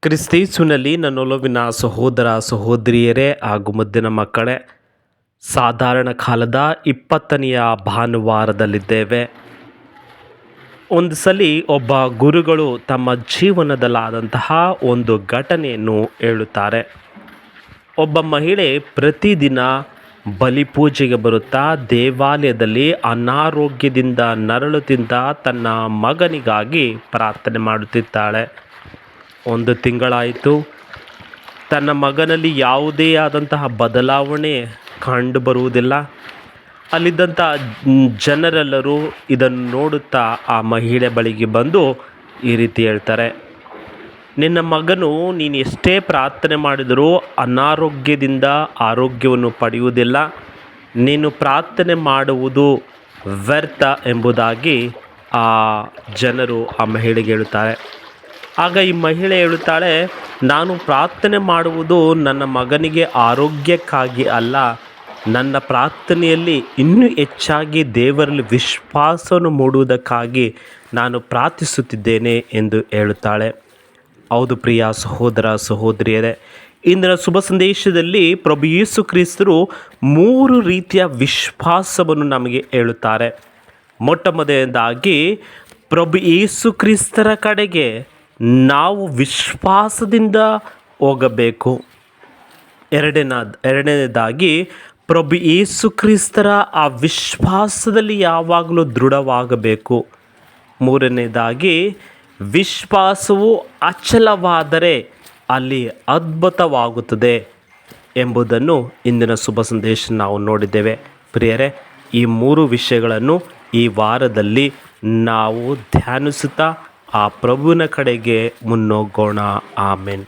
ಕ್ರಿಸ್ತೇಸುವಿನಲ್ಲಿ ನನ್ನೊಲವಿನ ಸಹೋದರ ಸಹೋದರಿಯರೇ ಹಾಗೂ ಮುದ್ದಿನ ಮಕ್ಕಳೇ, ಸಾಧಾರಣ ಕಾಲದ 20ನೆಯ ಭಾನುವಾರದಲ್ಲಿದ್ದೇವೆ. ಒಂದು ಸಲ ಒಬ್ಬ ಗುರುಗಳು ತಮ್ಮ ಜೀವನದಲ್ಲಾದಂತಹ ಒಂದು ಘಟನೆಯನ್ನು ಹೇಳುತ್ತಾರೆ. ಒಬ್ಬ ಮಹಿಳೆ ಪ್ರತಿದಿನ ಬಲಿಪೂಜೆಗೆ ಬರುತ್ತಾ ದೇವಾಲಯದಲ್ಲಿ ಅನಾರೋಗ್ಯದಿಂದ ನರಳುತ್ತಿದ್ದ ತನ್ನ ಮಗನಿಗಾಗಿ ಪ್ರಾರ್ಥನೆ ಮಾಡುತ್ತಿದ್ದಾಳೆ. 1 ತಿಂಗಳಾಯಿತು. ತನ್ನ ಮಗನಲ್ಲಿ ಯಾವುದೇ ಆದಂತಹ ಬದಲಾವಣೆ ಕಂಡುಬರುವುದಿಲ್ಲ. ಅಲ್ಲಿದ್ದಂಥ ಜನರೆಲ್ಲರೂ ಇದನ್ನು ನೋಡುತ್ತಾ ಆ ಮಹಿಳೆ ಬಳಿಗೆ ಬಂದು ಈ ರೀತಿ ಹೇಳ್ತಾರೆ, ನಿನ್ನ ಮಗನು ನೀನು ಎಷ್ಟೇ ಪ್ರಾರ್ಥನೆ ಮಾಡಿದರೂ ಅನಾರೋಗ್ಯದಿಂದ ಆರೋಗ್ಯವನ್ನು ಪಡೆಯುವುದಿಲ್ಲ. ನೀನು ಪ್ರಾರ್ಥನೆ ಮಾಡುವುದು ವ್ಯರ್ಥ ಎಂಬುದಾಗಿ ಆ ಜನರು ಆ ಮಹಿಳೆಗೆ ಹೇಳುತ್ತಾರೆ. ಆಗ ಈ ಮಹಿಳೆ ಹೇಳುತ್ತಾಳೆ, ನಾನು ಪ್ರಾರ್ಥನೆ ಮಾಡುವುದು ನನ್ನ ಮಗನಿಗೆ ಆರೋಗ್ಯಕ್ಕಾಗಿ ಅಲ್ಲ, ನನ್ನ ಪ್ರಾರ್ಥನೆಯಲ್ಲಿ ಇನ್ನೂ ಹೆಚ್ಚಾಗಿ ದೇವರಲ್ಲಿ ವಿಶ್ವಾಸವನ್ನು ಮೂಡುವುದಕ್ಕಾಗಿ ನಾನು ಪ್ರಾರ್ಥಿಸುತ್ತಿದ್ದೇನೆ ಎಂದು ಹೇಳುತ್ತಾಳೆ. ಹೌದು ಪ್ರಿಯ ಸಹೋದರ ಸಹೋದರಿಯರೇ, ಇಂದಿನ ಶುಭ ಸಂದೇಶದಲ್ಲಿ ಪ್ರಭು ಯೇಸು ಕ್ರಿಸ್ತರು 3 ರೀತಿಯ ವಿಶ್ವಾಸವನ್ನು ನಮಗೆ ಹೇಳುತ್ತಾರೆ. ಮೊಟ್ಟಮೊದಲನೇದಾಗಿ ಪ್ರಭು ಯೇಸು ಕ್ರಿಸ್ತರ ಕಡೆಗೆ ನಾವು ವಿಶ್ವಾಸದಿಂದ ಹೋಗಬೇಕು. ಎರಡನೇದಾಗಿ ಪ್ರಭು ಯೇಸು ಕ್ರಿಸ್ತರ ಆ ವಿಶ್ವಾಸದಲ್ಲಿ ಯಾವಾಗಲೂ ದೃಢವಾಗಬೇಕು. ಮೂರನೇದಾಗಿ ವಿಶ್ವಾಸವು ಅಚಲವಾದರೆ ಅಲ್ಲಿ ಅದ್ಭುತವಾಗುತ್ತದೆ ಎಂಬುದನ್ನು ಇಂದಿನ ಶುಭ ಸಂದೇಶ ನಾವು ನೋಡಿದ್ದೇವೆ. ಪ್ರಿಯರೇ, ಈ 3 ವಿಷಯಗಳನ್ನು ಈ ವಾರದಲ್ಲಿ ನಾವು ಧ್ಯಾನಿಸುತ್ತಾ ಆ ಪ್ರಭುವಿನ ಕಡೆಗೆ ಮುನ್ನೋಗೋಣ. ಆಮೆನ್.